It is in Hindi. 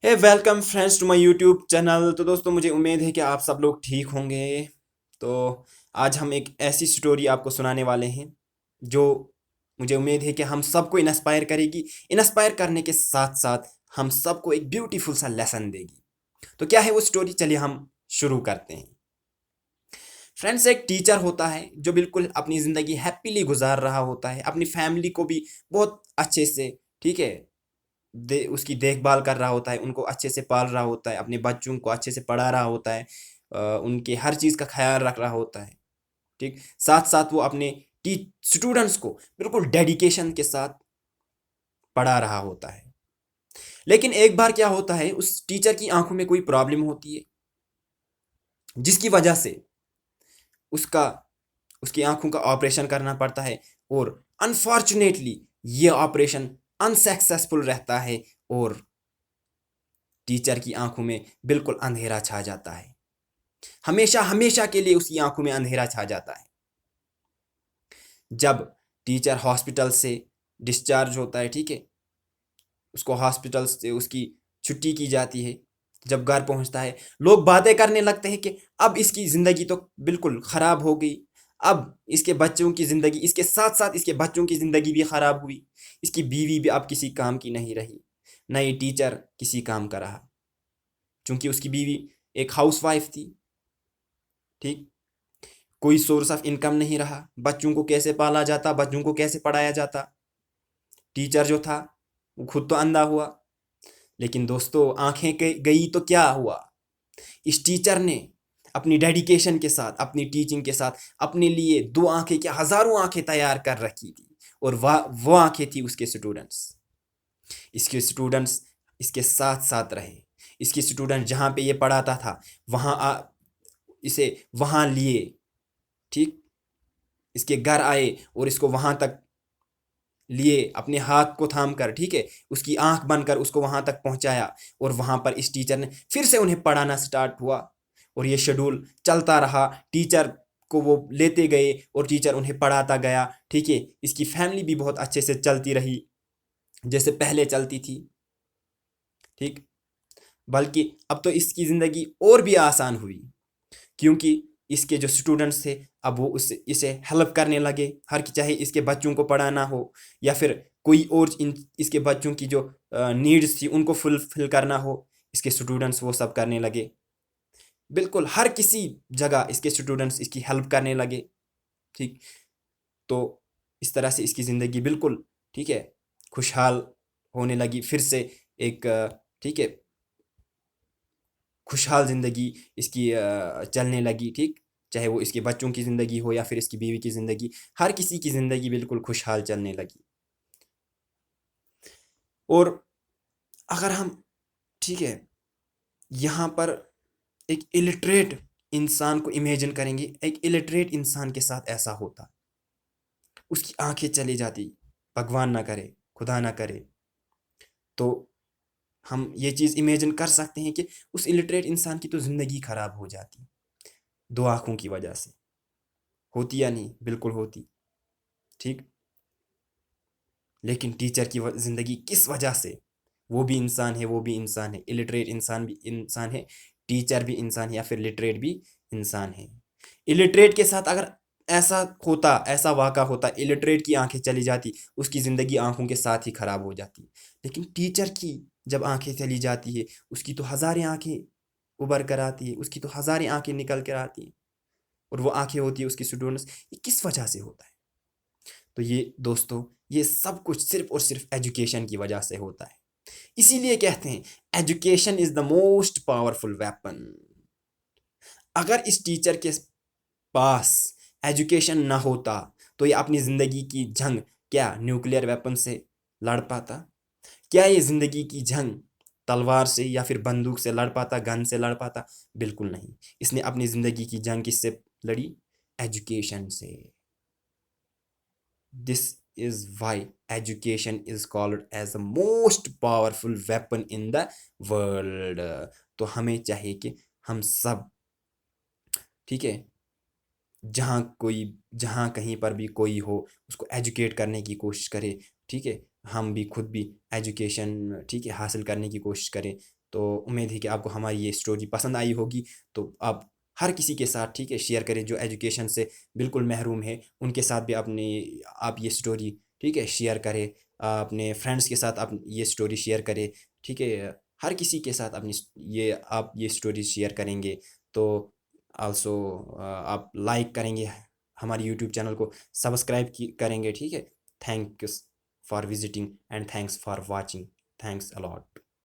Hey welcome friends to my YouTube channel. तो दोस्तों, मुझे उम्मीद है कि आप सब लोग ठीक होंगे। तो आज हम एक ऐसी स्टोरी आपको सुनाने वाले हैं जो मुझे उम्मीद है कि हम सबको इंस्पायर करेगी। इंस्पायर करने के साथ साथ हम सबको एक ब्यूटीफुल सा लेसन देगी। तो क्या है वो स्टोरी, चलिए हम शुरू करते हैं। फ्रेंड्स, एक टीचर होता है जो बिल्कुल अपनी ज़िंदगी हैप्पीली गुजार रहा होता है, अपनी फैमिली को भी बहुत अच्छे से, ठीक है, उसकी देखभाल कर रहा होता है, उनको अच्छे से पाल रहा होता है, अपने बच्चों को अच्छे से पढ़ा रहा होता है, उनके हर चीज़ का ख्याल रख रहा होता है। ठीक, साथ साथ वो अपने टी स्टूडेंट्स को बिल्कुल डेडिकेशन के साथ पढ़ा रहा होता है। लेकिन एक बार क्या होता है, उस टीचर की आंखों में कोई प्रॉब्लम होती है जिसकी वजह से उसका उसकी आंखों का ऑपरेशन करना पड़ता है। और अनफॉर्चुनेटली ये ऑपरेशन अनसक्सेसफुल रहता है और टीचर की आंखों में बिल्कुल अंधेरा छा जाता है। हमेशा हमेशा के लिए उसकी आंखों में अंधेरा छा जाता है। जब टीचर हॉस्पिटल से डिस्चार्ज होता है, ठीक है, उसको हॉस्पिटल से उसकी छुट्टी की जाती है। जब घर पहुंचता है, लोग बातें करने लगते हैं कि अब इसकी ज़िंदगी तो बिल्कुल ख़राब हो गई। अब इसके बच्चों की ज़िंदगी, इसके साथ साथ इसके बच्चों की ज़िंदगी भी ख़राब हुई। इसकी बीवी भी अब किसी काम की नहीं रही, न ये टीचर किसी काम का रहा, क्योंकि उसकी बीवी एक हाउसवाइफ थी। ठीक, कोई सोर्स ऑफ इनकम नहीं रहा। बच्चों को कैसे पाला जाता, बच्चों को कैसे पढ़ाया जाता। टीचर जो था वो खुद तो अंधा हुआ। लेकिन दोस्तों, आंखें गई तो क्या हुआ, इस टीचर ने अपनी डेडिकेशन के साथ, अपनी टीचिंग के साथ अपने लिए दो आंखें क्या हजारों आंखें तैयार कर रखी थी। और वो आंखें थी उसके स्टूडेंट्स। इसके स्टूडेंट्स इसके साथ साथ रहे। इसके स्टूडेंट जहाँ पे ये पढ़ाता था वहाँ इसे वहाँ लिए। ठीक, इसके घर आए और इसको वहां तक लिए, अपने हाथ को थाम कर, ठीक है, उसकी आंख बनकर उसको वहां तक पहुंचाया। और वहां पर इस टीचर ने फिर से उन्हें पढ़ाना स्टार्ट हुआ। और ये शेड्यूल चलता रहा। टीचर को वो लेते गए और टीचर उन्हें पढ़ाता गया। ठीक है, इसकी फैमिली भी बहुत अच्छे से चलती रही, जैसे पहले चलती थी। ठीक, बल्कि अब तो इसकी ज़िंदगी और भी आसान हुई, क्योंकि इसके जो स्टूडेंट्स थे अब वो उस इसे हेल्प करने लगे। हर चाहे इसके बच्चों को पढ़ाना हो या फिर कोई और इसके बच्चों की जो नीड्स थी उनको फुलफिल करना हो, इसके स्टूडेंट्स वो सब करने लगे। बिल्कुल हर किसी जगह इसके स्टूडेंट्स इसकी हेल्प करने लगे। ठीक, तो इस तरह से इसकी ज़िंदगी बिल्कुल, ठीक है, खुशहाल होने लगी फिर से। एक ठीक है, खुशहाल ज़िंदगी इसकी चलने लगी। ठीक, चाहे वो इसके बच्चों की ज़िंदगी हो या फिर इसकी बीवी की ज़िंदगी, हर किसी की ज़िंदगी बिल्कुल खुशहाल चलने लगी। और अगर हम, ठीक है, यहाँ पर एक इलिटरेट इंसान को इमेजिन करेंगे, एक इलिटरेट इंसान के साथ ऐसा होता, उसकी आंखें चली जाती, भगवान ना करे, खुदा ना करे, तो हम ये चीज़ इमेजिन कर सकते हैं कि उस इलिटरेट इंसान की तो ज़िंदगी ख़राब हो जाती, दो आँखों की वजह से। होती या नहीं? बिल्कुल होती। ठीक, लेकिन टीचर की ज़िंदगी किस वजह से, वो भी इंसान है, वो भी इंसान है, इलिटरेट इंसान भी इंसान है, टीचर भी इंसान है या फिर लिटरेट भी इंसान है। इलिटरेट के साथ अगर ऐसा होता, ऐसा वाक़ा होता, इलिटरेट की आंखें चली जाती, उसकी ज़िंदगी आंखों के साथ ही ख़राब हो जाती। लेकिन टीचर की जब आंखें चली जाती है, उसकी तो हज़ारें आंखें उभर कर आती है, उसकी तो हज़ारें आंखें निकल कर आती हैं। और वो आंखें होती है उसकी स्टूडेंट्स। ये किस वजह से होता है? तो ये दोस्तों, ये सब कुछ सिर्फ और सिर्फ एजुकेशन की वजह से होता है। इसीलिए कहते हैं education is the most powerful weapon. अगर इस टीचर के पास एजुकेशन ना होता तो ये अपनी ज़िंदगी की जंग क्या न्यूक्लियर वेपन से लड़ पाता? क्या ये ज़िंदगी की जंग तलवार से या फिर बंदूक से लड़ पाता, गन से लड़ पाता? बिल्कुल नहीं। इसने अपनी ज़िंदगी की जंग किससे लड़ी? एजुकेशन से। This is why education is called as the most powerful weapon in the world. तो हमें चाहिए कि हम सब, ठीक है, जहाँ कोई, जहाँ कहीं पर भी कोई हो, उसको एजुकेट करने की कोशिश करे। ठीक है, हम भी खुद भी एजुकेशन ठीक है हासिल करने की कोशिश करें। तो उम्मीद है कि आपको हमारी ये स्टोरी पसंद आई होगी। तो आप हर किसी के साथ ठीक है शेयर करें जो एजुकेशन से बिल्कुल महरूम है, उनके साथ भी अपनी आप ये स्टोरी ठीक है शेयर करें। अपने फ्रेंड्स के साथ आप ये स्टोरी शेयर करें, ठीक है। हर किसी के साथ अपनी ये आप ये स्टोरी शेयर करेंगे तो आल्सो आप लाइक करेंगे, हमारे यूट्यूब चैनल को सब्सक्राइब करेंगे, ठीक है। Thanks for visiting and thanks for watching. Thanks a lot.